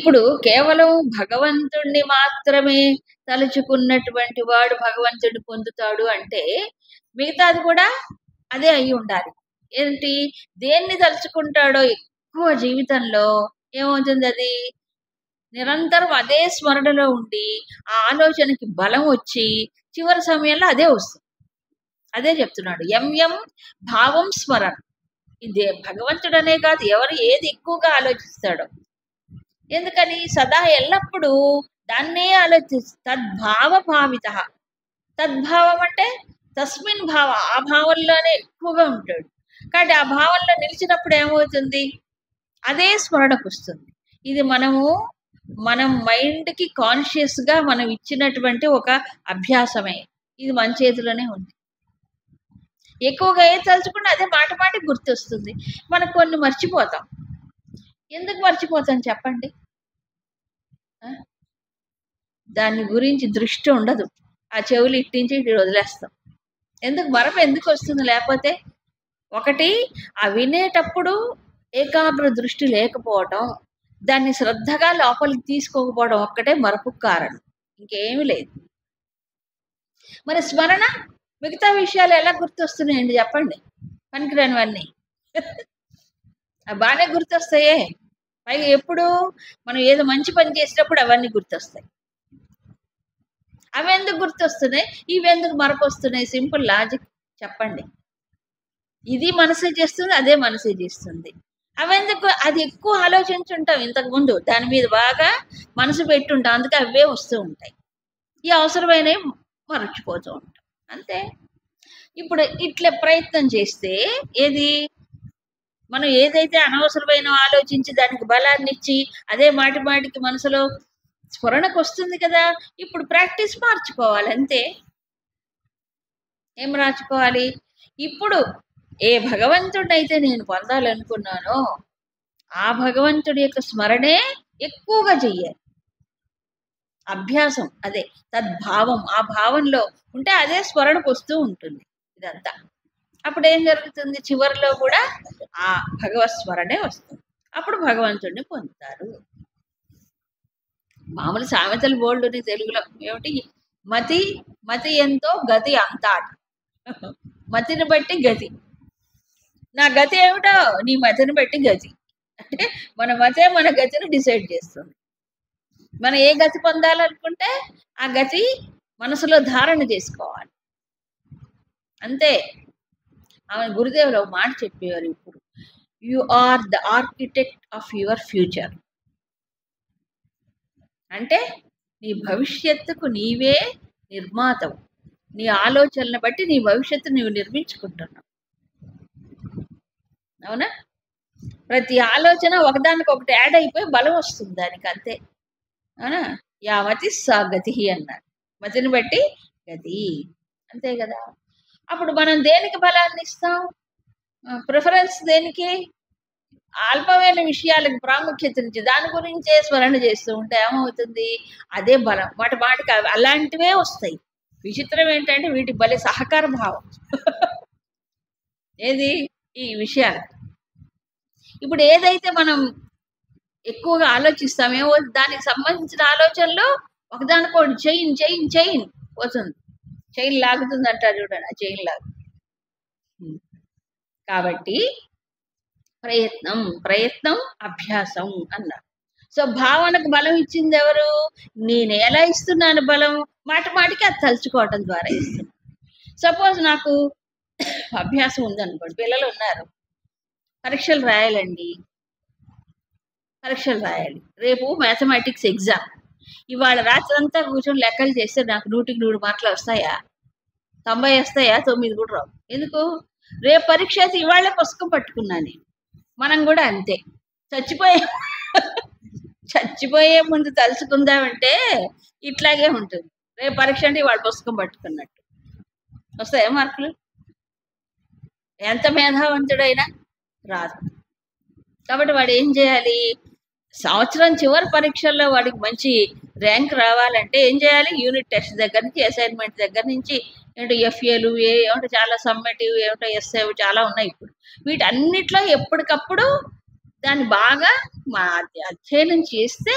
ఇప్పుడు కేవలం భగవంతుణ్ణి మాత్రమే తలుచుకున్నటువంటి వాడు భగవంతుడిని పొందుతాడు అంటే మిగతాది కూడా అదే అయి ఉండాలి. ఏంటి? దేన్ని తలుచుకుంటాడో ఎక్కువ జీవితంలో ఏమవుతుంది? అది నిరంతరం అదే స్మరణలో ఉండి ఆ ఆలోచనకి బలం వచ్చి చివరి సమయంలో అదే వస్తుంది. అదే చెప్తున్నాడు, ఎం భావం స్మరణ. ఇదే భగవంతుడనే కాదు, ఎవరు ఏది ఎక్కువగా ఆలోచిస్తాడో. ఎందుకని? సదా ఎల్లప్పుడూ దాన్నే తద్భావ భావిత. తద్భావం అంటే తస్మిన్ భావ, ఆ భావంలోనే ఎక్కువగా ఉంటాడు. కాబట్టి ఆ భావంలో నిలిచినప్పుడు ఏమవుతుంది? అదే స్మరణకు వస్తుంది. ఇది మనం మైండ్కి కాన్షియస్గా మనం ఇచ్చినటువంటి ఒక అభ్యాసమే. ఇది మన చేతిలోనే ఉంది. ఎక్కువగా ఏది తలుచుకుంటే అదే మాట మాటికి గుర్తొస్తుంది. మనం కొన్ని మర్చిపోతాం. ఎందుకు మర్చిపోతాం చెప్పండి? దాని గురించి దృష్టి ఉండదు. ఆ చెవులు ఇట్టించి ఇటు వదిలేస్తాం. మరపు ఎందుకు వస్తుంది? లేకపోతే ఒకటి, ఆ వినేటప్పుడు ఏకాగ్ర దృష్టి లేకపోవటం, దాన్ని శ్రద్ధగా లోపలికి తీసుకోకపోవడం ఒక్కటే మరపు కారణం, ఇంకేమీ లేదు. మరి స్మరణ, మిగతా విషయాలు ఎలా గుర్తొస్తున్నాయండి చెప్పండి? పనికిరానివన్నీ బాగానే గుర్తొస్తాయే. పైగా ఎప్పుడు మనం ఏదో మంచి పని చేసినప్పుడు అవన్నీ గుర్తొస్తాయి. అవి ఎందుకు గుర్తొస్తున్నాయి? ఇవి ఎందుకు మరపు వస్తున్నాయి? సింపుల్ లాజిక్ చెప్పండి. ఇది మనసే చేస్తుంది, అదే మనసే చేస్తుంది. అవెందుకు? అది ఎక్కువ ఆలోచించుంటాం ఇంతకుముందు, దాని మీద బాగా మనసు పెట్టుంటాం, అందుకే అవే వస్తూ ఉంటాయి. ఈ అవసరమైనవి మర్చిపోతూ ఉంటాం, అంతే. ఇప్పుడు ఇట్లా ప్రయత్నం చేస్తే ఏది, మనం ఏదైతే అనవసరమైన ఆలోచించి దానికి బలాన్ని ఇచ్చి అదే మాటి మాటికి మనసులో స్ఫురణకు వస్తుంది కదా. ఇప్పుడు ప్రాక్టీస్ మార్చుకోవాలి, అంతే. ఏం మార్చుకోవాలి? ఇప్పుడు ఏ భగవంతుడైతే నేను పొందాలనుకున్నానో ఆ భగవంతుడి యొక్క స్మరణే ఎక్కువగా చెయ్యాలి. అభ్యాసం అదే తద్భావం. ఆ భావంలో ఉంటే అదే స్మరణకు వస్తూ ఉంటుంది ఇదంతా. అప్పుడు ఏం జరుగుతుంది? చివరిలో కూడా ఆ భగవత్ స్మరణే వస్తుంది. అప్పుడు భగవంతుడిని పొందుతారు. మామూలు సామెతలు బోల్డుని తెలుగులో ఏమిటి? మతి ఎంతో గతి అంతా. మతిని బట్టి గతి. నా గతి ఏమిటో నీ మతిని బట్టి గతి. అంటే మన మతే మన గతిని డిసైడ్ చేస్తుంది. మనం ఏ గతి పొందాలనుకుంటే ఆ గతి మనసులో ధారణ చేసుకోవాలి, అంతే. ఆమె గురుదేవులు ఒక మాట చెప్పేవారు ఇప్పుడు, you are the architect of your future. అంటే నీ భవిష్యత్తుకు నీవే నిర్మాతవు. నీ ఆలోచనలను బట్టి నీ భవిష్యత్తు నువ్వు నిర్మించుకుంటున్నావు, అవునా? ప్రతి ఆలోచన ఒకదానికొకటి యాడ్ అయిపోయి బలం వస్తుంది దానికి, అంతే. అవునా? యామతి సా గతి అన్నారు. మతిని బట్టి గతి, అంతే కదా. అప్పుడు మనం దేనికి బలాన్ని ఇస్తాం? ప్రిఫరెన్స్ దేనికి? అల్పమైన విషయాలకు ప్రాముఖ్యతనిచ్చి దాని గురించే స్మరణ చేస్తూ ఉంటే ఏమవుతుంది? అదే బలం. మాటికి అలాంటివే వస్తాయి. విచిత్రం ఏంటంటే వీటికి భలే సహకార భావం ఏది? ఈ విషయాలు. ఇప్పుడు ఏదైతే మనం ఎక్కువగా ఆలోచిస్తామేమో దానికి సంబంధించిన ఆలోచనలు ఒకదానికోటి చైన్ పోతుంది. చైన్ లాగుతుంది అంటారు చూడండి, ఆ చైన్ లాగు. కాబట్టి ప్రయత్నం అభ్యాసం అన్నారు. సో భావనకు బలం ఇచ్చింది ఎవరు? నేను ఎలా ఇస్తున్నాను బలం? మాటికి అది తలుచుకోవటం ద్వారా ఇస్తున్నాను. సపోజ్ నాకు అభ్యాసం ఉందనుకోండి, పిల్లలు ఉన్నారు, పరీక్షలు రాయాలి. రేపు మ్యాథమెటిక్స్ ఎగ్జామ్. ఇవాళ రాత్రి అంతా కూర్చొని లెక్కలు చేస్తే నాకు 100కి 100 మార్కులు వస్తాయా? 90 వస్తాయా? 9 కూడా రావు. ఎందుకు? రేపు పరీక్ష అయితే ఇవాళే పుస్తకం పట్టుకున్నాను. మనం కూడా అంతే. చచ్చిపోయే ముందు తలుచుకుందామంటే ఇట్లాగే ఉంటుంది. రేపు పరీక్ష అంటే ఇవాళ పుస్తకం పట్టుకున్నట్టు వస్తాయా మార్కులు? ఎంత మేధావంతుడైనా రాదు. కాబట్టి వాడు ఏం చేయాలి? సంవత్సరం చివరి పరీక్షల్లో వాడికి మంచి ర్యాంక్ రావాలంటే ఏం చేయాలి? యూనిట్ టెస్ట్ దగ్గర నుంచి, అసైన్మెంట్ దగ్గర నుంచి, ఏంటో ఎఫ్ఏలు, ఏమిటో చాలా సమ్మేటివ్, ఏమిటో ఎస్ఏ చాలా ఉన్నాయి. ఇప్పుడు వీటన్నిట్లో ఎప్పటికప్పుడు దాన్ని బాగా మా అధ్యయనం చేస్తే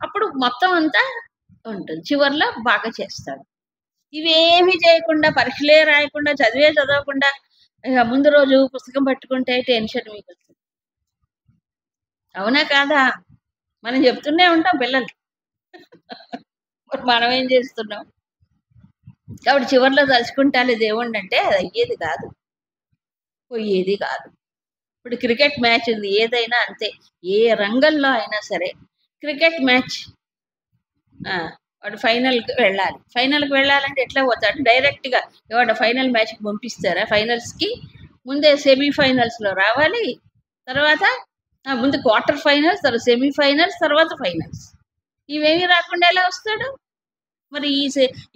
అప్పుడు మొత్తం అంతా ఉంటుంది. చివర్లో బాగా చేస్తాడు. ఇవేమీ చేయకుండా, పరీక్షలే రాయకుండా, చదవకుండా ఇక ముందు రోజు పుస్తకం పట్టుకుంటే టెన్షన్ మీకు వస్తుంది. అవునా కాదా? మనం చెప్తూనే ఉంటాం పిల్లలకి. మరి మనం ఏం చేస్తున్నాం? కాబట్టి చివర్లో తలుచుకుంటాలే దేవుణ్ణి అంటే అది అయ్యేది కాదు, పోయేది కాదు. ఇప్పుడు క్రికెట్ మ్యాచ్ ఉంది, ఏదైనా అంతే. ఏ రంగంలో అయినా సరే క్రికెట్ మ్యాచ్ వాడు ఫైనల్కి వెళ్ళాలి. ఫైనల్కి వెళ్ళాలంటే ఎట్లా పోతాడు? డైరెక్ట్గా ఎవడ ఫైనల్ మ్యాచ్కి పంపిస్తారా? ఫైనల్స్కి ముందే సెమీఫైనల్స్లో రావాలి, తర్వాత ముందు క్వార్టర్ ఫైనల్స్, తర్వాత సెమీఫైనల్స్, తర్వాత ఫైనల్స్. ఇవేమీ రాకుండా ఎలా వస్తాడు? మరి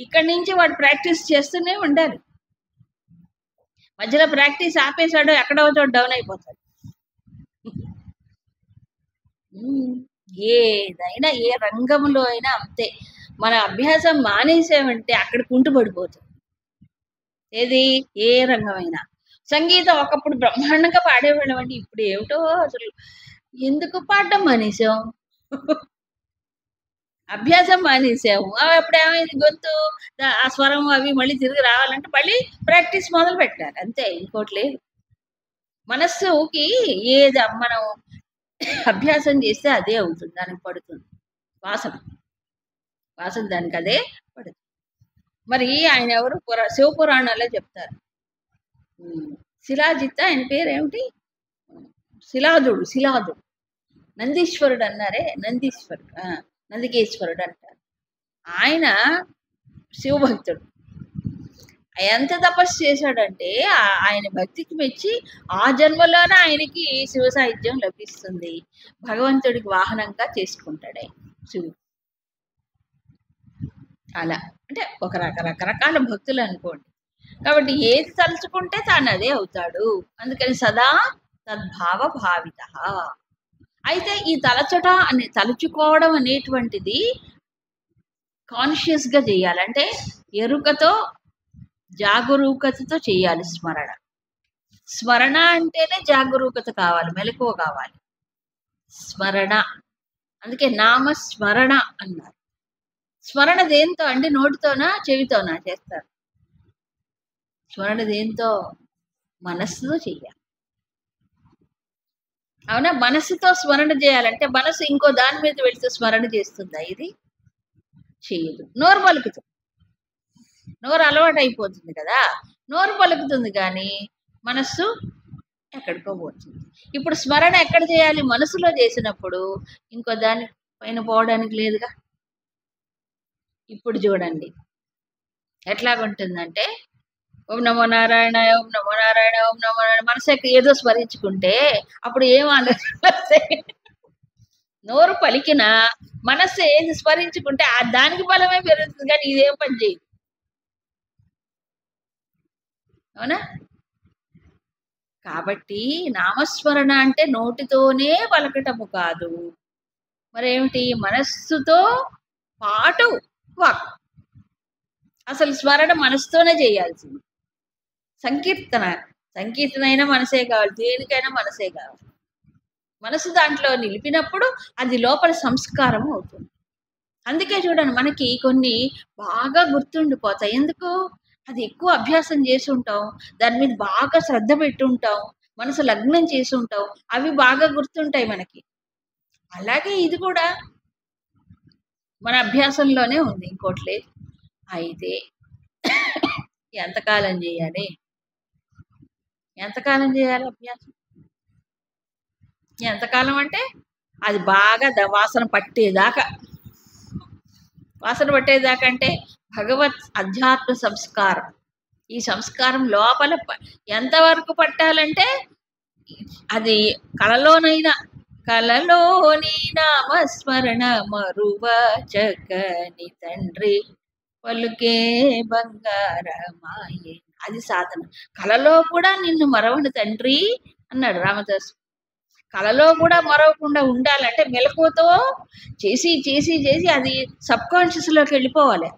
ఇక్కడి నుంచి వాడు ప్రాక్టీస్ చేస్తూనే ఉండాలి. మధ్యలో ప్రాక్టీస్ ఆపేశాడు, ఎక్కడో చోట డౌన్ అయిపోతాడు. ఏదైనా ఏ రంగంలో అయినా అంతే. మన అభ్యాసం మానేసామంటే అక్కడ కుంటుపడిపోతుంది. ఏది ఏ రంగమైనా. సంగీతం ఒకప్పుడు బ్రహ్మాండంగా పాడేవాళ్ళం అండి, ఇప్పుడు ఏమిటో అసలు ఎందుకు పాడడం మానేసాం? అభ్యాసం మానేసాము. అప్పుడు ఏమైంది? గొంతు ఆ స్వరం అవి మళ్ళీ తిరిగి రావాలంటే మళ్ళీ ప్రాక్టీస్ మొదలు పెట్టాలి, అంతే, ఇంకోటి లేదు. మనస్సుకి ఏది మనం అభ్యాసం చేస్తే అదే అవుతుంది, దానికి పడుతుంది వాసన దానికి అదే పడుతుంది. మరి ఆయన ఎవరు? శివపురాణాల్లో చెప్తారు. శిలాజిత్, ఆయన పేరు ఏమిటి? శిలాదుడు నందీశ్వరుడు అన్నారే, నందికేశ్వరుడు అంటారు. ఆయన శివభక్తుడు. ఎంత తపస్సు చేశాడంటే ఆయన భక్తికి మెచ్చి ఆ జన్మలోనే ఆయనకి శివ సాహిత్యం లభిస్తుంది. భగవంతుడికి వాహనంగా చేసుకుంటాడు ఆయన శివుడు. అలా అంటే ఒక రకరకాల భక్తులు అనుకోండి. కాబట్టి ఏది తలుచుకుంటే తాను అదే అవుతాడు. అందుకని సదా తద్భావ భావిత. అయితే ఈ తలుచుకోవడం అనేటువంటిది కాన్షియస్ గా చేయాలంటే ఎరుకతో, జాగరూకతతో చేయాలి. స్మరణ అంటేనే జాగరూకత కావాలి, మెలకువ కావాలి. స్మరణ, అందుకే నామస్మరణ అన్నారు. స్మరణ దేంతో అండి? నోటితోనా, చెవితోనా చేస్తారు? స్మరణ దేంతో? మనస్సుతో చెయ్యాలి. అవునా? మనస్సుతో స్మరణ చేయాలంటే మనసు ఇంకో దాని మీద వెళితే స్మరణ చేస్తుందా? ఇది చేయదు. నోరు పలుకుతుంది, నోరు అలవాటు అయిపోతుంది కదా, నోరు పలుకుతుంది కానీ మనస్సు ఎక్కడికో పోతుంది. ఇప్పుడు స్మరణ ఎక్కడ చేయాలి? మనసులో చేసినప్పుడు ఇంకో దాని పైన పోవడానికి లేదుగా. ఇప్పుడు చూడండి ఎట్లాగుంటుందంటే ఓం నమో నారాయణ, ఓం నమో నారాయణ, ఓం నమో నారాయణ మనసు ఏదో స్మరించుకుంటే అప్పుడు ఏం ఆలోచన? నోరు పలికిన మనస్సు ఏది స్మరించుకుంటే దానికి బలమే పెరుగుతుంది, కానీ ఇదేం పని చేయదు. అవునా? కాబట్టి నామస్మరణ అంటే నోటితోనే పలకటము కాదు, మరేమిటి? మనస్సుతో పాటు వాక్. అసలు స్మరణ మనసుతోనే చేయాల్సింది. సంకీర్తన అయినా మనసే కావాలి, దేనికైనా మనసే కావాలి. మనసు దాంట్లో నిలిపినప్పుడు అది లోపల సంస్కారం అవుతుంది. అందుకే చూడండి మనకి కొన్ని బాగా గుర్తుండిపోతాయి. ఎందుకు? అది ఎక్కువ అభ్యాసం చేసి ఉంటాం, దాని మీద బాగా శ్రద్ధ పెట్టి ఉంటాం, మనసు లగ్నం చేసి ఉంటాం, అవి బాగా గుర్తుంటాయి మనకి. అలాగే ఇది కూడా మన అభ్యాసంలోనే ఉంది, ఇంకోటి లేదు. అయితే ఎంతకాలం చేయాలి అభ్యాసం? ఎంతకాలం అంటే అది బాగా వాసన పట్టేదాకా అంటే భగవత్ అధ్యాత్మ సంస్కారం. ఈ సంస్కారం లోపల ఎంతవరకు పట్టాలంటే అది కలలోని నామస్మరణ మరువ చక్కని తండ్రి పలుకే బంగారమాయే. అది సాధన. కలలో కూడా నిన్ను మరవని తండ్రి అన్నాడు రామదాసు. కలలో కూడా మరవకుండా ఉండాలంటే మెలకువతో చేసి అది సబ్ కాన్షియస్ లోకి వెళ్ళిపోవాలి.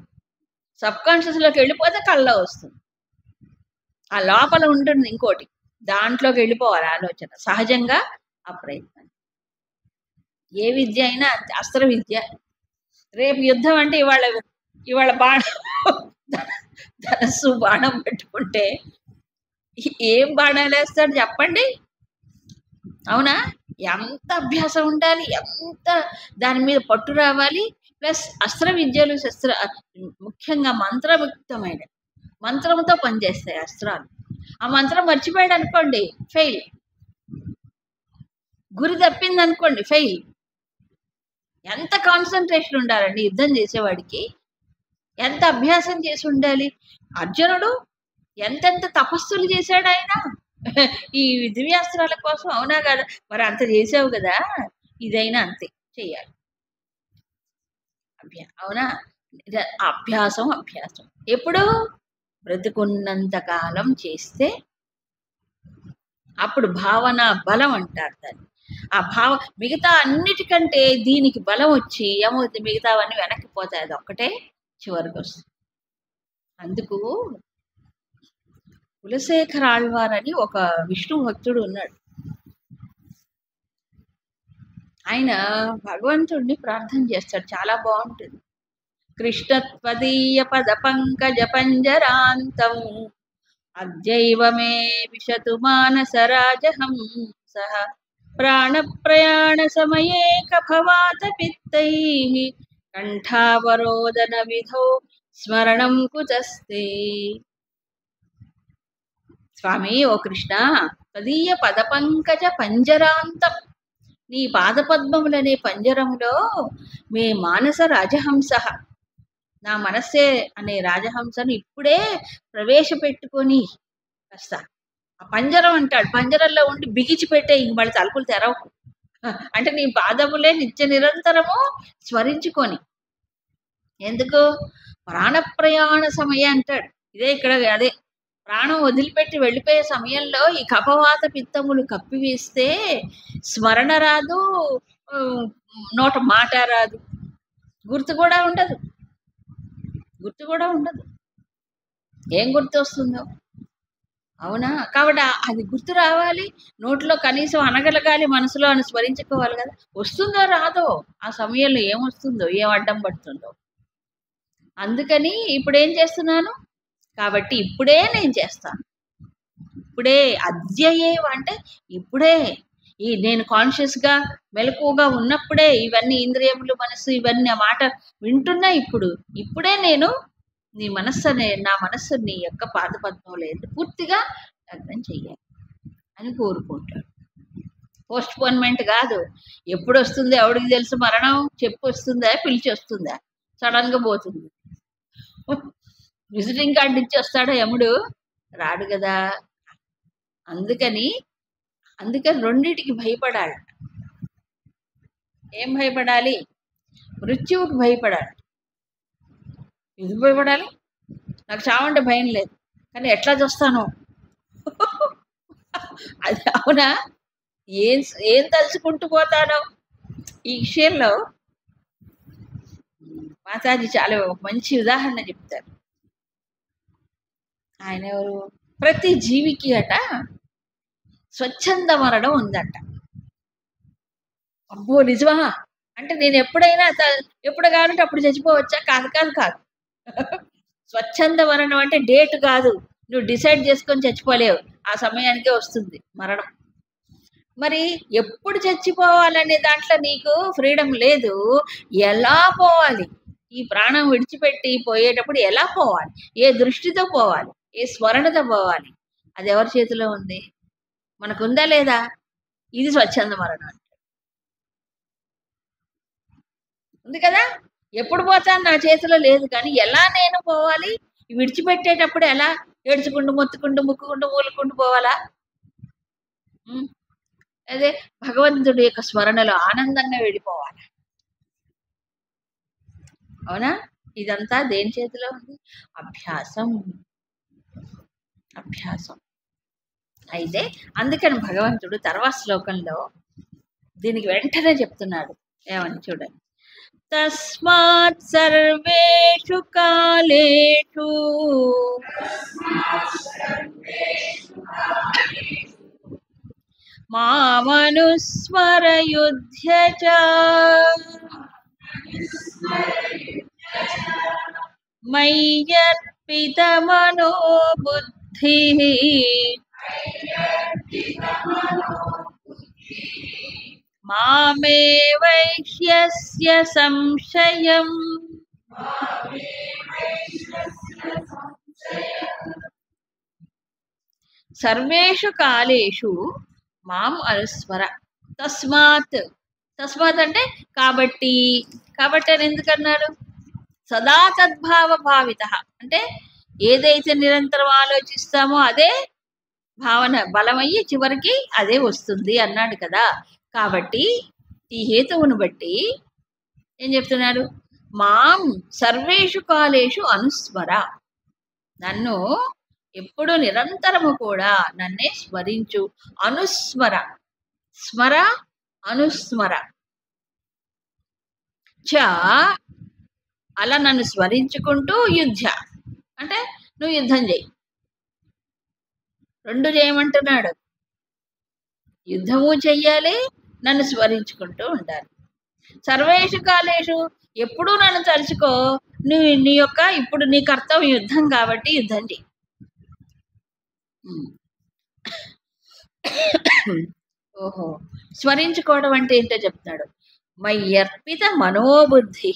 సబ్ కాన్షియస్ లోకి వెళ్ళిపోతే కళ్ళలో వస్తుంది. ఆ లోపల ఉంటుంది ఇంకోటి, దాంట్లోకి వెళ్ళిపోవాలి ఆలోచన సహజంగా. ఆ ప్రయత్నం ఏ విద్య అయినా అంతే, అస్త్ర విద్య. రేపు యుద్ధం అంటే ఇవాళ బాణం ధనస్సు బాణం పెట్టుకుంటే ఏం బాణాలు వేస్తాడు చెప్పండి? అవునా? ఎంత అభ్యాసం ఉండాలి, ఎంత దాని మీద పట్టు రావాలి. ప్లస్ అస్త్ర విద్యలు ముఖ్యంగా మంత్రముక్తమైన మంత్రంతో పనిచేస్తాయి అస్త్రాలు. ఆ మంత్రం మర్చిపోయాడు అనుకోండి ఫెయిల్, గురి తప్పింది అనుకోండి ఫెయిల్. ఎంత కాన్సన్ట్రేషన్ ఉండాలండి యుద్ధం చేసేవాడికి, ఎంత అభ్యాసం చేసి ఉండాలి. అర్జునుడు ఎంతెంత తపస్సులు చేశాడు ఆయన ఈ దివ్యాస్త్రాల కోసం, అవునా కదా? మరి అంత చేసావు కదా, ఇదైనా అంతే చెయ్యాలి. అవునా? అభ్యాసం అభ్యాసం ఎప్పుడు? బ్రతుకున్నంత కాలం చేస్తే అప్పుడు భావన బలం అంటారు దాన్ని. ఆ మిగతా అన్నిటికంటే దీనికి బలం వచ్చి ఏమవుతుంది, మిగతావన్నీ వెనక్కి పోతాయి, అది ఒక్కటే చివరికి వస్తుంది. అందుకు కులశేఖర ఆళ్వార్ అని ఒక విష్ణు భక్తుడు ఉన్నాడు. ఆయన భగవంతుడిని ప్రార్థన చేస్తాడు, చాలా బాగుంటుంది. కృష్ణత్వదీయ పద పంకజ పంజరాంతం అద్యైవ మే విశతు మానసరాజహంసః ప్రాణ ప్రయాణ సమయే కభవాత పిత్తైః కంఠావరోదన విధౌ స్మరణం కుతస్తే. స్వామి, ఓ కృష్ణ, తదీయ పద పంకజ పంజరాంతం, నీ పాదపద్మములనే పంజరములో మే మానస రాజహంస, నా మనస్సే అనే రాజహంసను ఇప్పుడే ప్రవేశపెట్టుకొని వస్తా. ఆ పంజరం అంటాడు, పంజరంలో ఉండి బిగిచి పెట్టే, ఇంక మళ్ళీ తలుపులు తెరవకు. అంటే నీ పాదములే నిత్య నిరంతరము స్మరించుకొని. ఎందుకు? ప్రాణప్రయాణ సమయం అంటాడు. ఇదే ఇక్కడ అదే, ప్రాణం వదిలిపెట్టి వెళ్ళిపోయే సమయంలో ఈ కఫవాత పిత్తములు కప్పివేస్తే స్మరణ రాదు, నోట మాట రాదు, గుర్తు కూడా ఉండదు. ఏం గుర్తు వస్తుందో, అవునా? కాబట్టి అది గుర్తు రావాలి, నోట్లో కనీసం అనగలగాలి, మనసులో అని స్మరించుకోవాలి కదా. వస్తుందో రాదో, ఆ సమయంలో ఏమొస్తుందో, ఏం అడ్డం పడుతుందో. అందుకని ఇప్పుడు ఏం చేస్తున్నాను, కాబట్టి ఇప్పుడే నేను చేస్తాను. ఇప్పుడే అద్యయేవ అంటే ఇప్పుడే, నేను కాన్షియస్గా మెలకువగా ఉన్నప్పుడే ఇవన్నీ ఇంద్రియములు, మనస్సు ఇవన్నీ ఆ మాట వింటున్నా. ఇప్పుడే నేను నా మనస్సు నీ యొక్క పాదపద్మం లేదు పూర్తిగా లగ్నం చెయ్యాలి అని కోరుకుంటాడు. పోస్ట్ పోన్మెంట్ కాదు. ఎప్పుడు వస్తుందో ఎవడికి తెలుసు మరణం? చెప్పి వస్తుందా, పిలిచి వస్తుందా, సడన్ గా పోతుంది. విజిటింగ్ కార్డు ఇచ్చి వస్తాడా యముడు? రాడు కదా. అందుకని రెండింటికి భయపడాలి. ఏం భయపడాలి? మృత్యువుకి భయపడాలి. ఎందుకు భయపడాలి? నాకు చావంటే భయం లేదు, కానీ ఎట్లా చూస్తాను అది, అవునా? ఏం తలుచుకుంటూ పోతానో. ఈ విషయంలో మాతాజీ చాలా ఒక మంచి ఉదాహరణ చెప్తారు. ఆయన ఎవరు? ప్రతి జీవికి స్వచ్ఛంద మరణం ఉందంట. అబ్బో నిజమా? అంటే నేను ఎప్పుడు కావాలంటే అప్పుడు చచ్చిపోవచ్చా? కాదు. స్వచ్ఛంద మరణం అంటే డేట్ కాదు, నువ్వు డిసైడ్ చేసుకొని చచ్చిపోలేవు, ఆ సమయానికే వస్తుంది మరణం. మరి ఎప్పుడు చచ్చిపోవాలనే దాంట్లో నీకు ఫ్రీడమ్ లేదు. ఎలా పోవాలి? ఈ ప్రాణం విడిచిపెట్టి పోయేటప్పుడు ఎలా పోవాలి? ఏ దృష్టితో పోవాలి? ఏ స్మరణతో పోవాలి? అది ఎవరి చేతిలో ఉంది? మనకుందా లేదా? ఇది స్వచ్ఛంద మరణం ఉంది కదా. ఎప్పుడు పోతాను నా చేతిలో లేదు, కానీ ఎలా నేను పోవాలి? విడిచిపెట్టేటప్పుడు ఎలా? ఏడ్చుకుంటూ, మొత్తుకుంటూ, ముక్కుకుంటూ, ఊలుకుంటూ పోవాలా? అదే భగవంతుడి యొక్క స్మరణలో ఆనందంగా వెళ్ళిపోవాలి. అవునా? ఇదంతా దేని చేతిలో ఉంది? అభ్యాసం. అయితే అందుకని భగవంతుడు తర్వాత శ్లోకంలో దీనికి వెంటనే చెప్తున్నాడు, ఏమని చూడండి. తస్మాత్ సర్వేషు కాలేషు మామనుస్మరయుధ్య చ మయ్యర్పితమనో బుద్ధిః మామే వైష్యస్య సంశయం. సర్వేషు కాలేషు మాం అనుస్మర. తస్మాత్, తస్మాత్ అంటే కాబట్టి, కాబట్టి అని ఎందుకన్నాడు? సదా తద్భావ భావిత అంటే ఏదైతే నిరంతరం ఆలోచిస్తామో అదే భావన బలమయ్యి చివరికి అదే వస్తుంది అన్నాడు కదా. కాబట్టి ఈ హేతువును బట్టి ఏం చెప్తున్నాడు? మాం సర్వేషు కాలేషు అనుస్మర, నన్ను ఎప్పుడు నిరంతరము కూడా నన్నే స్మరించు. అనుస్మర, స్మర అనుస్మర చ, అలా నన్ను స్మరించుకుంటూ యుద్ధ అంటే నువ్వు యుద్ధం చేయి. రెండు చేయమంటున్నాడు, యుద్ధము చెయ్యాలి, నన్ను స్మరించుకుంటూ ఉండాలి. సర్వేషు కాలేషు ఎప్పుడూ నన్ను తలుచుకో, నువ్వు నీ యొక్క ఇప్పుడు నీ కర్తవ్యం యుద్ధం కాబట్టి యుద్ధం చెయ్యి. ఓహో, స్మరించుకోవడం అంటే ఏంటో చెప్తున్నాడు. మయ్యర్పిత మనోబుద్ధి,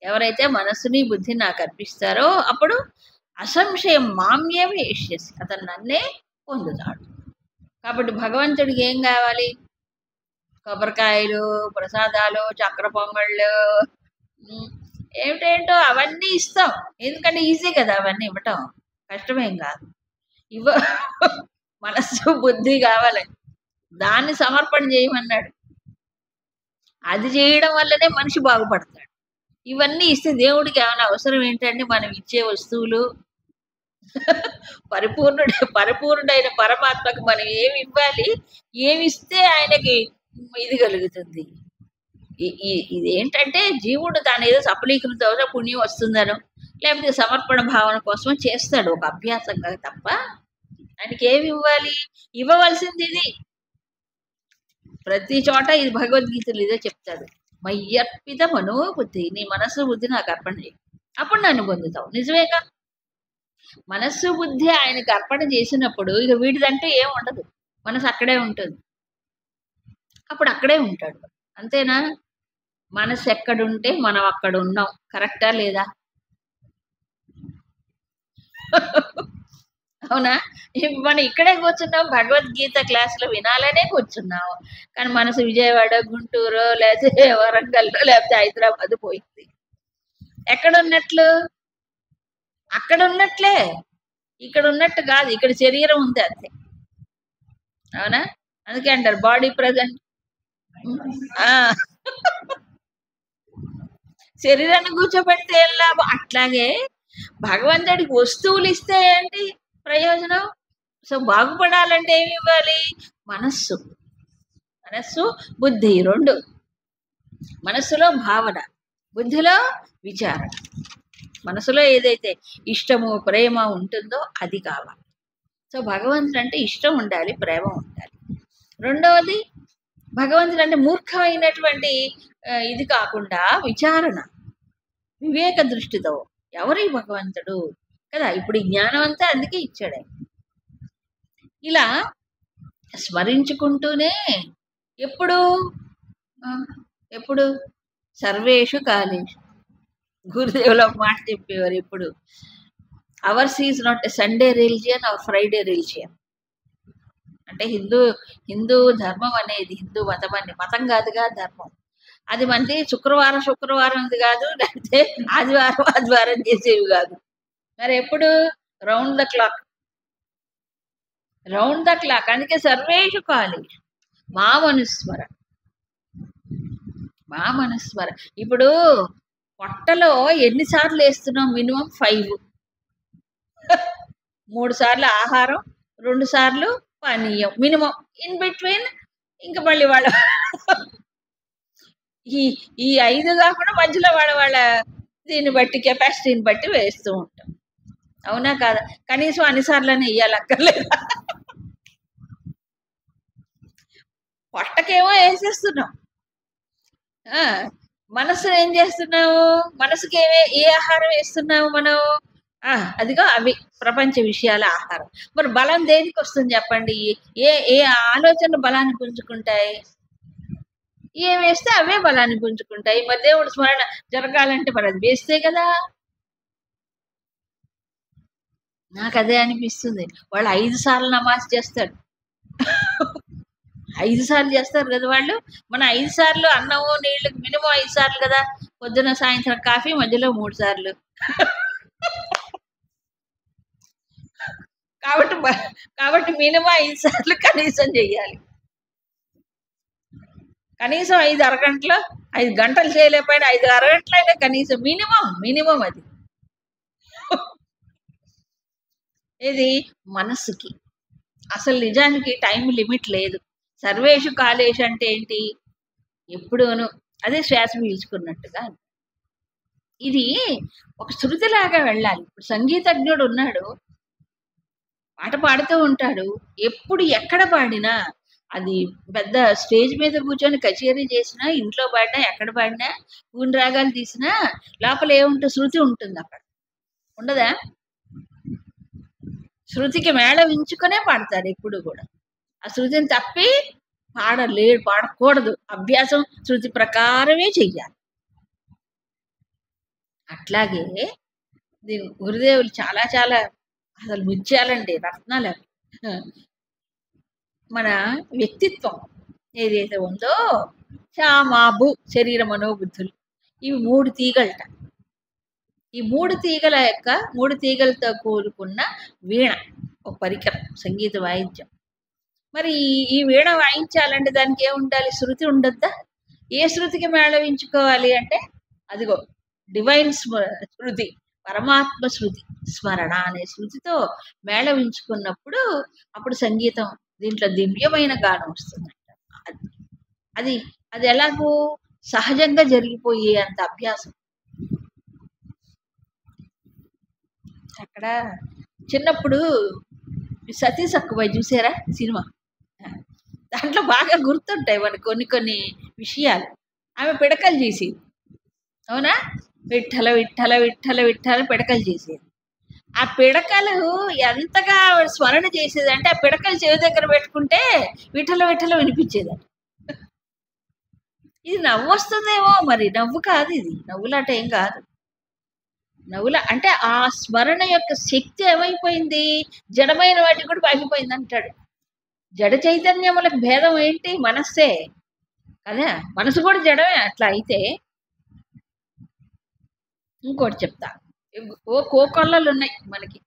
ఎవరైతే మనస్సుని బుద్ధిని నాకు అర్పిస్తారో అప్పుడు అసంశయం మామ్యేవే ఇష్యసి, అతను నన్నే పొందుతాడు. కాబట్టి భగవంతుడికి ఏం కావాలి? కొబ్బరికాయలు, ప్రసాదాలు, చక్ర పొంగళ్ళు, ఏమిటేంటో అవన్నీ ఇస్తాం. ఎందుకంటే ఈజీ కదా అవన్నీ ఇవ్వటం, కష్టమేం కాదు. మనస్సు బుద్ధి కావాలి, దాన్ని సమర్పణ చేయమన్నాడు. అది చేయడం వల్లనే మనిషి బాగుపడతాడు. ఇవన్నీ ఇస్తే దేవుడికి ఏమైనా అవసరం ఏంటంటే మనం ఇచ్చే వస్తువులు పరిపూర్ణుడైన పరమాత్మకు మనం ఏమి ఇవ్వాలి, ఏమి ఇస్తే ఆయనకి ఇది కలుగుతుంది. ఇదేంటంటే జీవుడు తాను ఏదో సఫలీకృత పుణ్యం వస్తుందనో లేకపోతే సమర్పణ భావన కోసం చేస్తాడు ఒక అభ్యాసంగా తప్ప ఆయనకి ఏమి ఇవ్వాలి? ఇవ్వవలసింది ఇది. ప్రతి చోట ఇది భగవద్గీతలు ఇదే చెప్తాడు. మయ్యర్పిత మనోబుద్ధి, నీ మనస్సు బుద్ధి నాకు అర్పణ చేయి, అప్పుడు నన్ను పొందుతావు. నిజమేగా? మనస్సు బుద్ధి ఆయనకు అర్పణ చేసినప్పుడు ఇక వీడిదంటూ ఏం ఉండదు, మనసు అక్కడే ఉంటుంది, అప్పుడు అక్కడే ఉంటాడు. అంతేనా? మనసు ఎక్కడుంటే మనం అక్కడ ఉన్నాం. కరెక్టా లేదా? అవునా? మనం ఇక్కడే కూర్చున్నాం, భగవద్గీత క్లాసులో వినాలనే కూర్చున్నాం, కానీ మనసు విజయవాడ, గుంటూరు, లేకపోతే వరంగల్లో, లేకపోతే హైదరాబాద్ పోయింది. ఎక్కడ ఉన్నట్లు? అక్కడ ఉన్నట్లే, ఇక్కడ ఉన్నట్టు కాదు. ఇక్కడ శరీరం ఉంది అంతే. అవునా? అందుకే అంటారు బాడీ ప్రజెంట్. శరీరాన్ని కూర్చోబెడితే ఏం లాభం? అట్లాగే భగవంతుడికి వస్తువులు ఇస్తే ఏంటి ప్రయోజనం? సో బాగుపడాలంటే ఏమి ఇవ్వాలి? మనస్సు, మనస్సు బుద్ధి రెండు. మనస్సులో భావన, బుద్ధిలో విచారణ. మనసులో ఏదైతే ఇష్టము ప్రేమ ఉంటుందో అది కావాలి. సో భగవంతుడు అంటే ఇష్టం ఉండాలి, ప్రేమ ఉండాలి. రెండవది భగవంతుడు అంటే మూర్ఖమైనటువంటి ఇది కాకుండా విచారణ, వివేక దృష్టితో ఎవరి భగవంతుడు కదా. ఇప్పుడు ఈ జ్ఞానం అంతా అందుకే ఇచ్చాడు. ఇలా స్మరించుకుంటూనే ఎప్పుడు ఎప్పుడు సర్వేషు కాలేషు. గురుదేవులు ఒక మాట చెప్పేవారు ఎప్పుడు, hours is not a Sunday religion or Friday religion. అంటే హిందూ ధర్మం అనేది, హిందూ మతం అనే మతం కాదుగా ధర్మం. అది మనది శుక్రవారంది కాదు, లేకపోతే ఆదివారం చేసేవి కాదు. మరి ఎప్పుడు రౌండ్ ద క్లాక్. అందుకే సర్వేషు కాలేషు మామనుస్మర. ఇప్పుడు పొట్టలో ఎన్నిసార్లు వేస్తున్నాం? మినిమం 5. 3 సార్లు ఆహారం, 2 సార్లు పానీయం మినిమం. ఇన్ బిట్వీన్ ఇంకా మళ్ళీ వాళ్ళ ఈ 5 కాకుండా మధ్యలో వాళ్ళ దీన్ని బట్టి, కెపాసిటీని బట్టి వేస్తూ ఉంటాం. అవునా కాదా? కనీసం అన్నిసార్లు వేయాలక్కర్లేదా? పొట్టకేమో వేసేస్తున్నాం. ఆ మనసు ఏం చేస్తున్నావు? మనసుకి ఏ ఆహారం వేస్తున్నావు మనం? అదిగో అవి ప్రపంచ విషయాల ఆహారం. మరి బలం దేనికి వస్తుంది చెప్పండి? ఏ ఏ ఆలోచనలు బలాన్ని పుంజుకుంటాయి? ఏం వేస్తే అవే బలాన్ని పుంజుకుంటాయి. మరి దేవుడు స్మరణ జరగాలంటే మరి అది వేస్తే కదా. నాకు అదే అనిపిస్తుంది. వాళ్ళు 5 సార్లు నమాజ్ చేస్తాడు. 5 సార్లు చేస్తారు కదా వాళ్ళు. మన 5 సార్లు అన్నము నీళ్లు మినిమం 5 సార్లు కదా. పొద్దున సాయంత్రం కాఫీ, మధ్యలో 3 సార్లు. కాబట్టి మినిమం 5 సార్లు కనీసం చెయ్యాలి. కనీసం 5 అరగంటలు, 5 గంటలు చేయలేకపోయినా 5 అరగంటలైనా కనీసం మినిమం అది. ఇది మనసుకి. అసలు నిజానికి టైం లిమిట్ లేదు. సర్వేషు కాలేషు అంటే ఏంటి? ఎప్పుడూను అదే శ్వాస పీల్చుకున్నట్టుగా. ఇది ఒక శృతిలాగా వెళ్ళాలి. ఇప్పుడు సంగీతజ్ఞుడు ఉన్నాడు, పాట పాడుతూ ఉంటాడు. ఎప్పుడు ఎక్కడ పాడినా, అది పెద్ద స్టేజ్ మీద కూర్చొని కచేరీ చేసినా, ఇంట్లో పాడినా, ఎక్కడ పాడినా, పూని రాగాలు తీసినా లోపల ఏముంటుంది? శృతి ఉంటుంది. అక్కడ ఉండదా? శృతికి మేళవించుకునే పాడతారు ఎప్పుడు కూడా. ఆ శృతిని తప్పి పాడకూడదు. అభ్యాసం శృతి ప్రకారమే చెయ్యాలి. అట్లాగే గురుదేవులు చాలా చాలా అసలు ముత్యాలండి, రత్నాలు. మన వ్యక్తిత్వం ఏదైతే ఉందో, శ్యామాభు శరీర మనోబుద్ధులు, ఇవి 3 తీగలట. ఈ 3 తీగలతో కూడుకున్న వీణ ఒక పరికరం, సంగీత వాయిద్యం. మరి ఈ వీణ వాయించాలంటే దానికి ఏముండాలి? శృతి ఉండద్దా? ఏ శృతికి మేళవించుకోవాలి అంటే అదిగో డివైన్ శృతి, పరమాత్మ శృతి, స్మరణ అనే శృతితో మేళవించుకున్నప్పుడు అప్పుడు సంగీతం దీంట్లో దివ్యమైన గానం వస్తుందంట. అది అది ఎలాగో సహజంగా జరిగిపోయే అంత అభ్యాసం. అక్కడ చిన్నప్పుడు సతీ సక్కుబాయి చూసారా సినిమా? దాంట్లో బాగా గుర్తుంటాయి మనకు కొన్ని విషయాలు. ఆమె పిడకలు చేసేది, అవునా? విఠల విఠల విఠల విఠల పిడకలు చేసేది. ఆ పిడకలు ఎంతగా స్మరణ చేసేది అంటే, ఆ పిడకలు చెవి దగ్గర పెట్టుకుంటే విఠల విఠల వినిపించేది. ఇది నవ్వు వస్తుందేమో, మరి నవ్వు కాదు ఇది. నవ్వులాట ఏం కాదు. నవ్వుల అంటే ఆ స్మరణ యొక్క శక్తి ఏమైపోయింది? జడమైన వాటికి కూడా పాకిపోయింది అంటాడు. జడ చైతన్యములకు భేదం ఏంటి? మనస్సే కదా. మనసు కూడా జడమే. అట్లా అయితే ఇంకోటి చెప్తా. కోకొల్లలు ఉన్నాయి మనకి.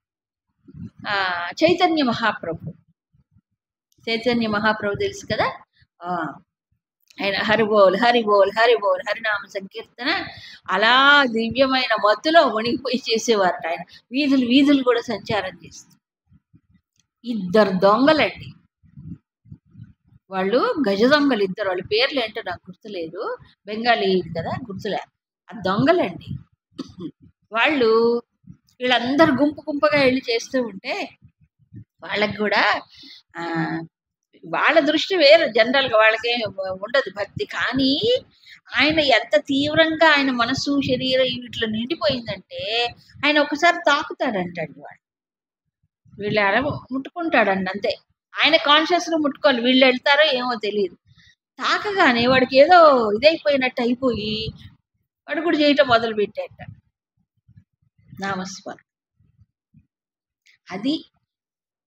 చైతన్య మహాప్రభు తెలుసు కదా. ఆయన హరిబోల్ హరిబోల్ హరిబోల్ హరినామ సంకీర్తన అలా దివ్యమైన మత్తులో వణిగిపోయి చేసేవారట ఆయన. వీధులు కూడా సంచారం చేస్తారు. 2 దొంగలండి వాళ్ళు, గజ దొంగలు 2. వాళ్ళ పేర్లు ఏంటో నాకు గుర్తులేదు, బెంగాలీ కదా, గుర్తులే. ఆ దొంగలండి వాళ్ళు. వీళ్ళందరూ గుంపుగా వెళ్ళి చేస్తూ ఉంటే వాళ్ళకి కూడా వాళ్ళ దృష్టి వేరు. జనరల్గా వాళ్ళకే ఉండదు భక్తి. కానీ ఆయన ఎంత తీవ్రంగా ఆయన మనసు శరీరం వీటిలో నిండిపోయిందంటే ఆయన ఒకసారి తాకుతాడంటండి. వీళ్ళు అలా ముట్టుకుంటాడండి అంతే. ఆయన కాన్షియస్గా ముట్టుకోవాలి. వీళ్ళు వెళ్తారో ఏమో తెలియదు. తాకగానే వాడికి ఏదో ఇదైపోయినట్టు అయిపోయి వాడు కూడా చేయటం మొదలు పెట్టాట నామస్మరణ. అది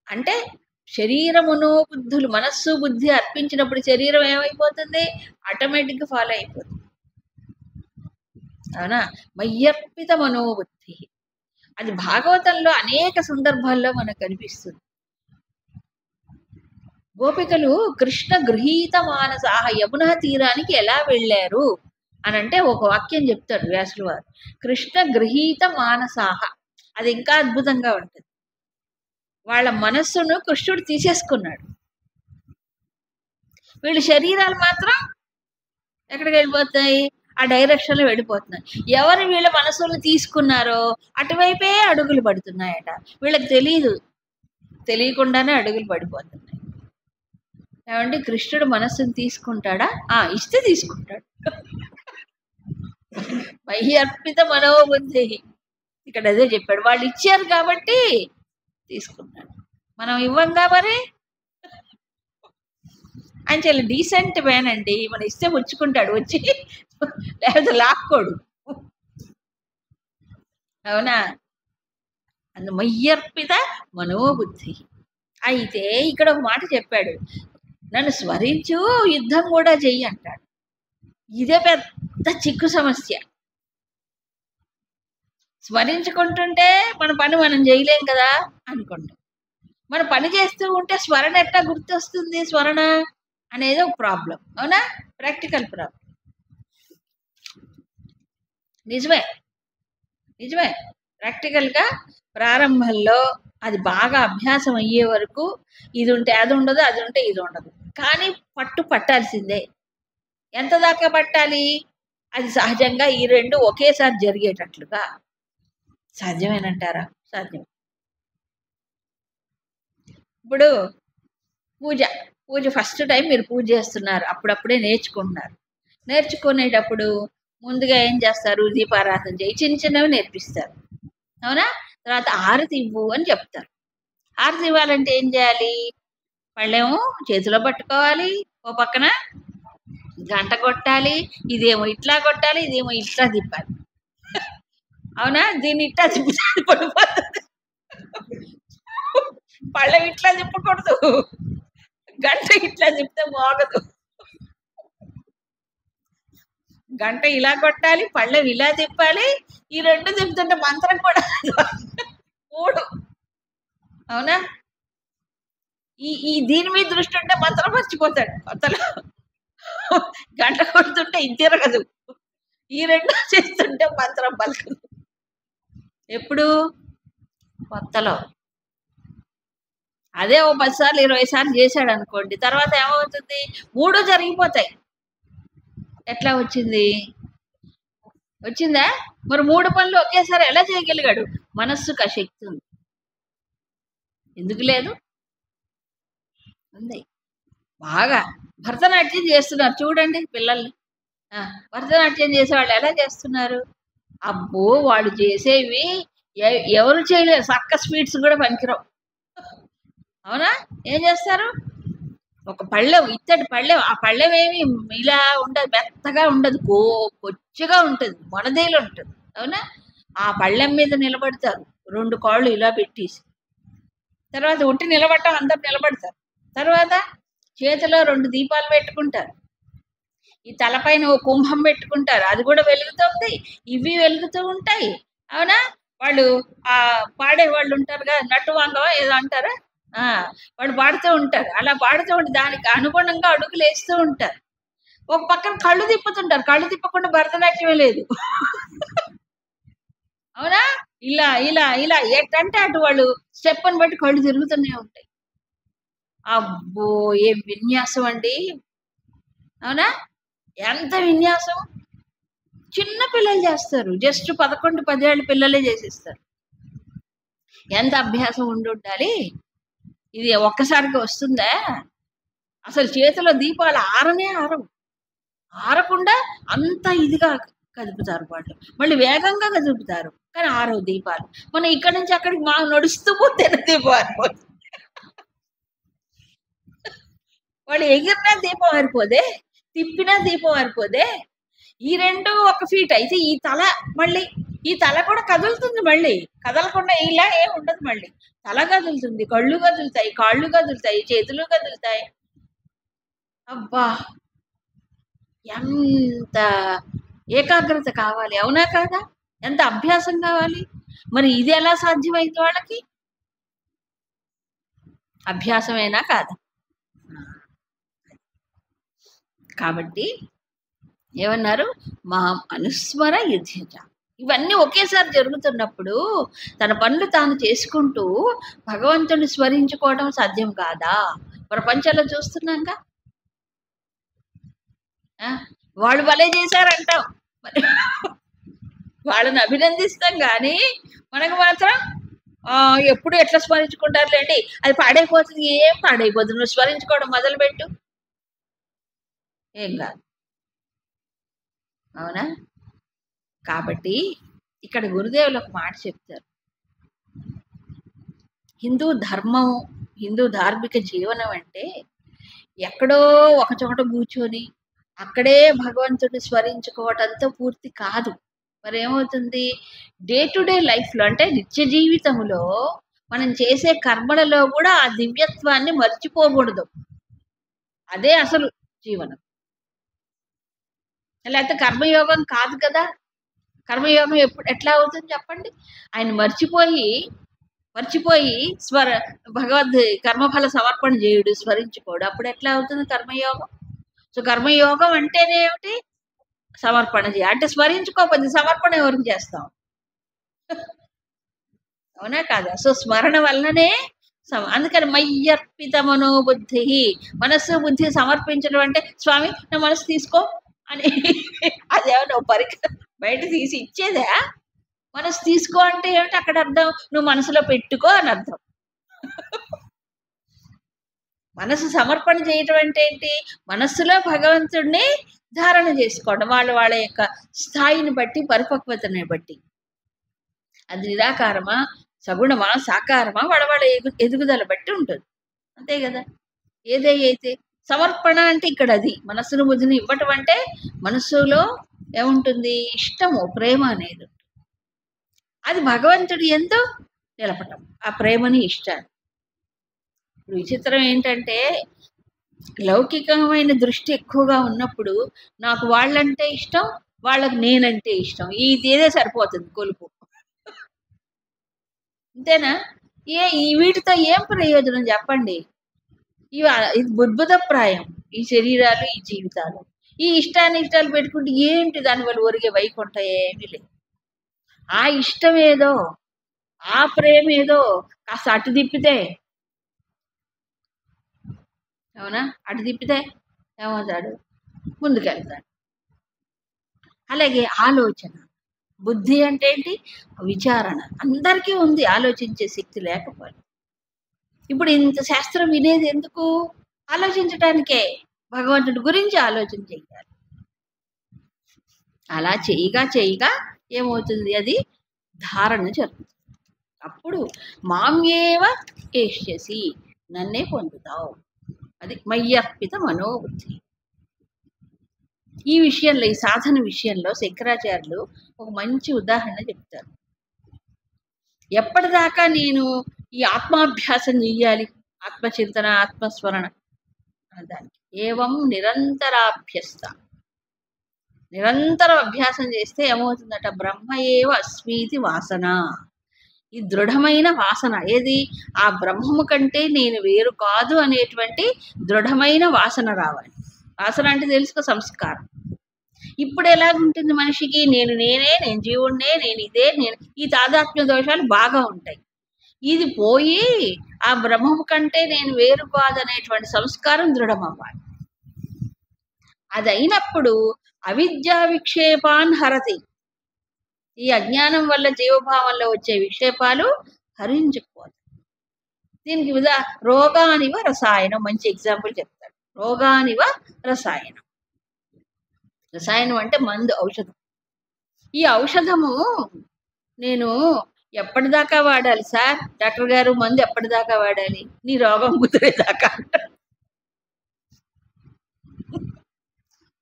అంటే శరీరమును బుద్ధులు, మనస్సు బుద్ధి అర్పించినప్పుడు శరీరం ఏమైపోతుంది? ఆటోమేటిక్గా ఫాలో అయిపోతుంది, అవునా? మయ్యర్పిత మనోబుద్ధి. అది భాగవతంలో అనేక సందర్భాల్లో మనకు కనిపిస్తుంది. గోపికలు కృష్ణ గృహీత మానసాహ యమునా తీరానికి ఎలా వెళ్ళారు అని అంటే ఒక వాక్యం చెప్తాడు వ్యాసుల వారు. కృష్ణ గృహీత మానసాహ, అది ఇంకా అద్భుతంగా ఉంటుంది. వాళ్ళ మనస్సును కృష్ణుడు తీసేసుకున్నాడు. వీళ్ళ శరీరాలు మాత్రం ఎక్కడికి వెళ్ళిపోతాయి? ఆ డైరెక్షన్లో వెళ్ళిపోతున్నాయి. ఎవరు వీళ్ళ మనసులను తీసుకున్నారో అటువైపే అడుగులు పడుతున్నాయట. వీళ్ళకి తెలియకుండానే అడుగులు పడిపోతున్నాయి. ఏమంటే కృష్ణుడు మనస్సును తీసుకుంటాడా? ఇస్తే తీసుకుంటాడు. మహి అర్పిత మనోబుద్ధి. ఇక్కడ అదే చెప్పాడు. వాళ్ళు ఇచ్చారు కాబట్టి తీసుకుంటాడు. మనం ఇవ్వంగా మరి. ఆయన చాలా డీసెంట్ మ్యాన్ అండి. మనం ఇస్తే పుచ్చుకుంటాడు వచ్చి, లేకపోతే లాక్కోడు. అవునా? అందు మయ్యర్పిత మనోబుద్ధి. అయితే ఇక్కడ ఒక మాట చెప్పాడు, నన్ను స్మరించు, యుద్ధం కూడా చెయ్యి అంటాడు. ఇదే పెద్ద చిక్కు సమస్య. స్మరించుకుంటుంటే మన పని మనం చేయలేం కదా అనుకుంటాం. మన పని చేస్తూ ఉంటే స్మరణ ఎట్లా గుర్తొస్తుంది? స్మరణ అనేది ఒక ప్రాబ్లం. అవునా? Practical problem. నిజమే నిజమే. ప్రాక్టికల్గా ప్రారంభంలో అది బాగా అభ్యాసం అయ్యే వరకు ఇది ఉంటే అది ఉండదు, అది ఉంటే ఇది ఉండదు. కానీ పట్టాల్సిందే. ఎంత దాకా పట్టాలి? అది సహజంగా ఈ రెండు ఒకేసారి జరిగేటట్లుగా. సాధ్యమేనంటారా? సాధ్యం. ఇప్పుడు పూజ ఫస్ట్ టైం మీరు పూజ చేస్తున్నారు, అప్పుడప్పుడే నేర్చుకుంటున్నారు. నేర్చుకునేటప్పుడు ముందుగా ఏం చేస్తారు? దీపారాధన చేయి, చిన్న చిన్నవి నేర్పిస్తారు. అవునా? తర్వాత హారతి ఇవ్వు అని చెప్తారు. హారతి ఇవ్వాలంటే ఏం చేయాలి? పళ్ళేమో చేతిలో పట్టుకోవాలి, ఓ పక్కన గంట కొట్టాలి, ఇదేమో ఇట్లా కొట్టాలి, ఇదేమో ఇట్లా తిప్పాలి. అవునా? దీన్ని ఇట్లా తిప్పుతాడు పడిపోతుంది. పళ్ళెం ఇట్లా తిప్పకూడదు, గంట ఇట్లా తిప్పితే మోగదు. గంట ఇలా కొట్టాలి, పళ్ళెం ఇలా తిప్పాలి. ఈ రెండు తిప్పుతుంటే మంత్రం కూడా 3. అవునా? ఈ దీని మీద దృష్టి ఉంటే మంత్రం మర్చిపోతాడు కొత్తలో. గంట కొడుతుంటే ఇది తిరగదు, ఈ రెండు చేస్తుంటే మంత్రం పలకదు. ఎప్పుడు? కొత్తలో. అదే ఓ 10 సార్లు 20 సార్లు చేశాడు అనుకోండి, తర్వాత ఏమవుతుంది? 3 జరిగిపోతాయి. ఎట్లా వచ్చిందా? మరి 3 పనులు ఒకేసారి ఎలా చేయగలిగాడు? మనస్సుకు ఆ శక్తి ఉంది. ఎందుకు లేదు? ఉంది. బాగా భరతనాట్యం చేస్తున్నారు చూడండి పిల్లల్ని. భరతనాట్యం చేసేవాళ్ళు ఎలా చేస్తున్నారు? అబ్బో, వాళ్ళు చేసేవి ఎవరు చేయలేరు. సర్కస్ స్వీట్స్ కూడా పనికిరావు. అవునా? ఏం చేస్తారు? ఒక పళ్ళెం, ఇత్తడి పళ్ళెం. ఆ పళ్ళెం ఏమి ఇలా ఉండదు, మెత్తగా ఉండదు, కొచ్చిగా ఉంటుంది, మొనదేలు ఉంటుంది. అవునా? ఆ పళ్ళెం మీద నిలబడతారు, 2 కాళ్ళు ఇలా పెట్టేసి. తర్వాత ఒట్టి నిలబడటం, అందరు నిలబడతారు. తర్వాత చేతిలో 2 దీపాలు పెట్టుకుంటారు. ఈ తలపైన ఓ కుంభం పెట్టుకుంటారు, అది కూడా వెలుగుతుంది, ఇవి వెలుగుతూ ఉంటాయి. అవునా? వాళ్ళు పాడే వాళ్ళు ఉంటారుగా, నటువాంగం ఏదో అంటారా, వాళ్ళు పాడుతూ ఉంటారు. అలా పాడుతూ ఉంటే దానికి అనుగుణంగా అడుగులు వేస్తూ ఉంటారు. ఒక పక్కన కళ్ళు తిప్పుతుంటారు. కళ్ళు తిప్పకుండా భరతనాట్యమే లేదు. అవునా? ఇలా ఇలా ఇలా ఎట్టంటే అటు వాళ్ళు స్టెప్ అని బట్టి కళ్ళు తిరుగుతూనే ఉంటాయి. అబ్బో, ఏం విన్యాసం అండి. అవునా? ఎంత విన్యాసం. చిన్న పిల్లలు చేస్తారు, జస్ట్ 11-10 ఏళ్ళ పిల్లలే చేసేస్తారు. ఎంత అభ్యాసం ఉండి ఉండాలి. ఇది ఒక్కసారిగా వస్తుందా? అసలు చేతిలో దీపాలు ఆరకుండా అంత ఇదిగా కదుపుతారు వాళ్ళు. మళ్ళీ వేగంగా కదుపుతారు, కానీ ఆరవు దీపాలు. మనం ఇక్కడి నుంచి అక్కడికి నడుస్తూ పోతే దీపం ఆరిపోతుంది. వాళ్ళు ఎగిరినా దీపం ఆరిపోదే, తిప్పినా దీపం ఆరిపోదే. ఈ 2 1 ఫీట్ అయితే ఈ తల కూడా కదులుతుంది. మళ్ళీ కదలకుండా ఇలా ఏం ఉండదు. మళ్ళీ తల కదులుతుంది, కళ్ళు కదులుతాయి, కాళ్ళు కదులుతాయి, చేతులు కదులుతాయి. అబ్బా, ఎంత ఏకాగ్రత కావాలి. అవునా కాదా? ఎంత అభ్యాసం కావాలి. మరి ఇది ఎలా సాధ్యమైంది వాళ్ళకి? అభ్యాసమేనా కాదా? కాబట్టి ఏమన్నారు? మాం అనుస్మర యుధ్యత. ఇవన్నీ ఒకేసారి జరుగుతున్నప్పుడు తన పనులు తాను చేసుకుంటూ భగవంతుని స్మరించుకోవడం సాధ్యం కాదా? ప్రపంచంలో చూస్తున్నాంగా. వాళ్ళు భలే చేశారంటాం, వాళ్ళని అభినందిస్తాం, కానీ మనకు మాత్రం ఎప్పుడు ఎట్లా స్మరించుకుంటారులేండి, అది పాడైపోతుంది. ఏం పాడైపోతుంది, నువ్వు స్మరించుకోవడం మొదలుపెట్టు, ఏం కాదు. అవునా? కాబట్టి ఇక్కడ గురుదేవులు ఒక మాట చెప్తారు. హిందూ ధర్మం, హిందూ ధార్మిక జీవనం అంటే ఎక్కడో ఒక చోట కూర్చొని అక్కడే భగవంతుడిని స్మరించుకోవటంతో పూర్తి కాదు. మరి ఏమవుతుంది, డే టు డే లైఫ్లో అంటే నిత్య జీవితంలో మనం చేసే కర్మలలో కూడా ఆ దివ్యత్వాన్ని మర్చిపోకూడదు. అదే అసలు జీవనం. లేకపోతే కర్మయోగం కాదు కదా. కర్మయోగం ఎట్లా అవుతుంది చెప్పండి? ఆయన మర్చిపోయి భగవద్ కర్మఫల సమర్పణ చేయుడు, స్మరించుకోడు, అప్పుడు ఎట్లా అవుతుంది కర్మయోగం? సో కర్మయోగం అంటేనే ఏమిటి? సమర్పణ చేయ, అంటే స్మరించుకోకపోతే సమర్పణ ఎవరికి చేస్తాం? అవునా కాదా? సో స్మరణ వల్లనే అందుకని మయ్యర్పిత మనోబుద్ధి, మనస్సు బుద్ధి సమర్పించడం అంటే స్వామి నా మనసు తీసుకో అని అదేమో పరికరం బయట తీసి ఇచ్చేదా? మనసు తీసుకో అంటే ఏమిటి అక్కడ అర్థం? నువ్వు మనసులో పెట్టుకో అని అర్థం. మనసు సమర్పణ చేయటం అంటే ఏంటి? మనస్సులో భగవంతుడిని ధారణ చేసుకోవడం, వాళ్ళ యొక్క స్థాయిని బట్టి, పరిపక్వతని బట్టి. అది నిరాకారమా, సగుణమా, సాకారమా, వాళ్ళ ఎదుగుదల బట్టి ఉంటుంది. అంతే కదా. ఏదైతే సమర్పణ అంటే ఇక్కడ అది మనస్సును బుద్ధిని ఇవ్వటం అంటే మనస్సులో ఏముంటుంది? ఇష్టము, ప్రేమ అనేది. అది భగవంతుడి ఎందు నిలపటం, ఆ ప్రేమని, ఇష్టాన్ని. ఇప్పుడు విచిత్రం ఏంటంటే లౌకికమైన దృష్టి ఎక్కువగా ఉన్నప్పుడు నాకు వాళ్ళంటే ఇష్టం, వాళ్ళకు నేనంటే ఇష్టం, ఇదేదే సరిపోతుంది కొలుపు. అంతేనా? ఈ వీటితో ఏం ప్రయోజనం చెప్పండి? ఇది బుద్భుతప్రాయం. ఈ శరీరాలు, ఈ జీవితాలు, ఈ ఇష్టాలు పెట్టుకుంటే ఏంటి దానివల్ల ఒరిగే వైకుంఠం? ఏమీ లేదు. ఆ ఇష్టం ఏదో, ఆ ప్రేమ ఏదో కాస్త అటు తిప్పితే, అవునా, అటు తిప్పితే ఏమవుతాడు? ముందుకెళ్తాడు. అలాగే ఆలోచన, బుద్ధి అంటే ఏంటి? విచారణ. అందరికీ ఉంది ఆలోచించే శక్తి, లేకపోతే ఇప్పుడు ఇంత శాస్త్రం వినేది ఎందుకు? ఆలోచించటానికే. భగవంతుడి గురించి ఆలోచన చేయాలి. అలా చేయగా ఏమవుతుంది? అది ధారణ జరుగుతుంది. అప్పుడు మామ్యేవ ఏష్యసి, నన్నే పొందుతావు. అది మయ్యర్పిత మనోబుద్ధి. ఈ విషయంలో, ఈ సాధన విషయంలో శంకరాచార్యులు ఒక మంచి ఉదాహరణ చెప్తారు. ఎప్పటిదాకా నేను ఈ ఆత్మాభ్యాసం చెయ్యాలి, ఆత్మచింతన, ఆత్మస్మరణ దానికి ఏవం నిరంతరాభ్యస్త, నిరంతరం అభ్యాసం చేస్తే ఏమవుతుందట? బ్రహ్మ ఏవ అస్మీతి వాసన. ఈ దృఢమైన వాసన ఏది? ఆ బ్రహ్మము కంటే నేను వేరు కాదు అనేటువంటి దృఢమైన వాసన రావాలి. వాసన అంటే తెలుసుకో, సంస్కారం. ఇప్పుడు ఎలాగుంటుంది మనిషికి? నేనే, నేను జీవుణ్ణే, నేను ఇదే, నేను, ఈ తాదాత్మ్య దోషాలు బాగా ఉంటాయి. ఇది పోయి ఆ బ్రహ్మము కంటే నేను వేరు కాదనేటువంటి సంస్కారం దృఢమవ్వాలి. అది అయినప్పుడు అవిద్యా విక్షేపాన్ హరతి. ఈ అజ్ఞానం వల్ల జీవభావంలో వచ్చే విక్షేపాలు హరించుకోవాలి. దీనికి రోగానివ రసాయనం మంచి ఎగ్జాంపుల్ చెప్తాడు. రోగానివ రసాయనం. రసాయనం అంటే మందు, ఔషధం. ఈ ఔషధము నేను ఎప్పటిదాకా వాడాలి సార్? డాక్టర్ గారు మందు ఎప్పటిదాకా వాడాలి? నీ రోగం కుదిరేదాకా.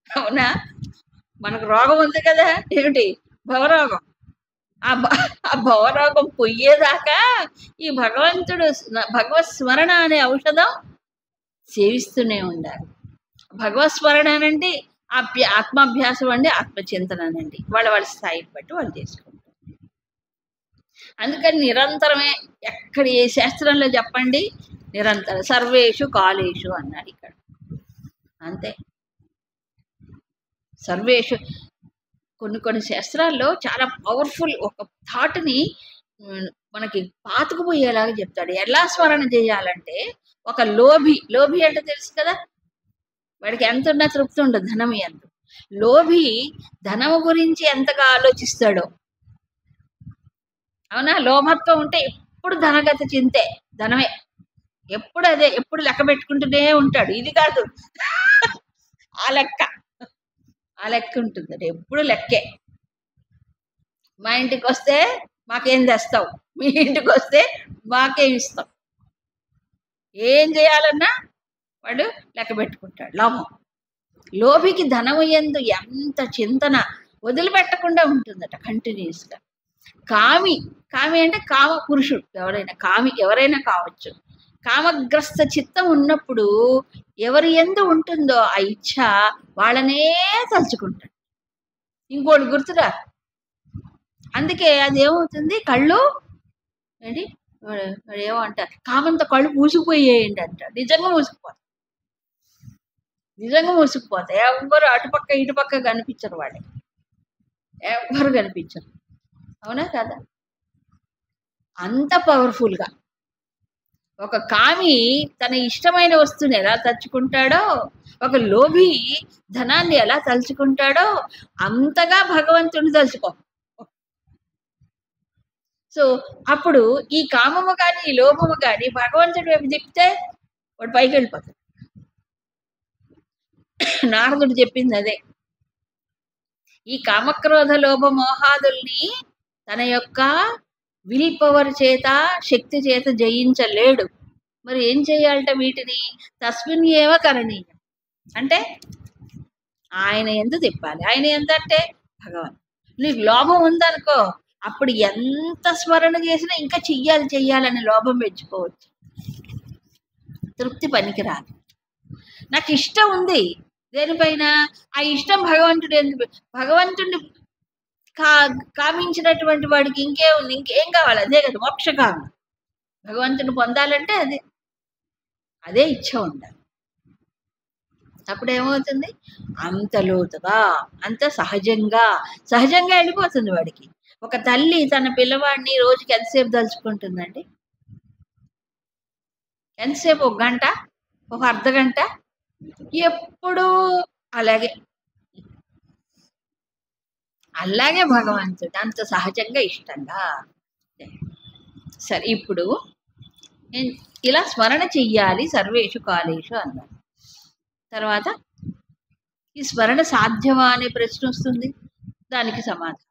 అవునా? మనకు రోగం ఉంది కదా, ఏమిటి? భవరోగం. ఆ భవరోగం పొయ్యేదాకా ఈ భగవత్ స్మరణ అనే ఔషధం సేవిస్తూనే ఉండాలి. భగవత్ స్మరణ అనండి, ఆత్మాభ్యాసం అండి, ఆత్మచింతన అనండి, వాళ్ళ స్థాయిని బట్టి వాళ్ళు చేసుకుంటారు. అందుకని నిరంతరమే. ఎక్కడ ఏ శాస్త్రంలో చెప్పండి? నిరంతరం. సర్వేషు కాలేషు అన్నాడు ఇక్కడ. అంతే. సర్వేషు. కొన్ని శాస్త్రాల్లో చాలా పవర్ఫుల్ ఒక థాట్ని మనకి పాతుకుపోయేలాగా చెప్తాడు. ఎలా స్మరణ చేయాలంటే, ఒక లోభి అంటే తెలుసు కదా, వాడికి ఎంత ఉన్నా తృప్తి ఉండదు, ధనం ఎంత. లోభి ధనము గురించి ఎంతగా ఆలోచిస్తాడో, అవునా? లోభత్వం ఉంటే ఎప్పుడు ధనగతి చింతే, ధనమే ఎప్పుడు అదే, ఎప్పుడు లెక్క పెట్టుకుంటూనే ఉంటాడు. ఇది కాదు ఆ లెక్క, ఆ లెక్క ఉంటుంది, ఎప్పుడు లెక్కే. మా ఇంటికి వస్తే మాకేం తెస్తావు, మీ ఇంటికి వస్తే మాకేం ఇస్తాం, ఏం చేయాలన్నా వాడు లెక్క పెట్టుకుంటాడు. లోభం, లోభికి ధనము యందు ఎంత చింతన వదిలిపెట్టకుండా ఉంటుందట కంటిన్యూస్గా. కామి, కామి అంటే కామ పురుషుడు, ఎవరైనా కామి ఎవరైనా కావచ్చు. కామగ్రస్త చిత్తం ఉన్నప్పుడు ఎవరి యందు ఉంటుందో ఆ ఇచ్ఛ వాళ్ళనే తలుచుకుంటాడు, ఇంకోటి గుర్తురా. అందుకే అది ఏమవుతుంది, కళ్ళు ఏంటి వాడు ఏమో అంటారు, కామంతో కళ్ళు మూసుకుపోయేయండి అంటాడు. నిజంగా మూసుకుపోతాయి, నిజంగా మూసుకుపోతాయి. ఎవ్వరు అటుపక్క ఇటుపక్క కనిపించరు, వాళ్ళకి ఎవ్వరు కనిపించరు. అవునా కదా? అంత పవర్ఫుల్గా ఒక కామి తన ఇష్టమైన వస్తువుని ఎలా తలుచుకుంటాడో, ఒక లోభి ధనాన్ని ఎలా తలుచుకుంటాడో అంతగా భగవంతుని తలుచుకో. సో అప్పుడు ఈ కామము కానీ ఈ లోభము కానీ భగవంతుడి వైపు తిప్పితే వాడు పైకి వెళ్ళిపోతాడు. నారదుడు చెప్పింది అదే. ఈ కామక్రోధ లోభ మోహాదుల్ని తన యొక్క విల్ పవర్ చేత, శక్తి చేత జయించలేడు. మరి ఏం చేయాలట వీటిని? తస్మిన్ ఏవ కరణీయం అంటే ఆయన ఎంత తిప్పాలి. ఆయన ఎంత అంటే భగవాన్. నీకు లోభం ఉందనుకో, అప్పుడు ఎంత స్మరణ చేసినా ఇంకా చెయ్యాలి చెయ్యాలని లోభం పెంచుకోవచ్చు, తృప్తి పనికిరాదు. నాకు ఇష్టం ఉంది దేనిపైన, ఆ ఇష్టం భగవంతుడు ఎందుకు, భగవంతుడిని కామించినటువంటి వాడికి ఇంకేముంది, ఇంకేం కావాలి? అదే కదా మోక్షకామం. భగవంతుని పొందాలంటే అదే, అదే ఇచ్చ ఉండాలి. అప్పుడు ఏమవుతుంది, అంత లోతుగా, అంత సహజంగా వెళ్ళిపోతుంది వాడికి. ఒక తల్లి తన పిల్లవాడిని రోజుకి ఎంతసేపు తలుచుకుంటుందండి? ఎంతసేపు? 1 గంట, ఒక అర్ధగంట, ఎప్పుడు అలాగే. అలాగే భగవంతుడు అంత సహజంగా ఇష్టంగా. సరే, ఇప్పుడు ఇలా స్మరణ చెయ్యాలి సర్వేషు కాలేషు అన్నారు. తర్వాత ఈ స్మరణ సాధ్యమా అనే ప్రశ్న వస్తుంది. దానికి సమాధానం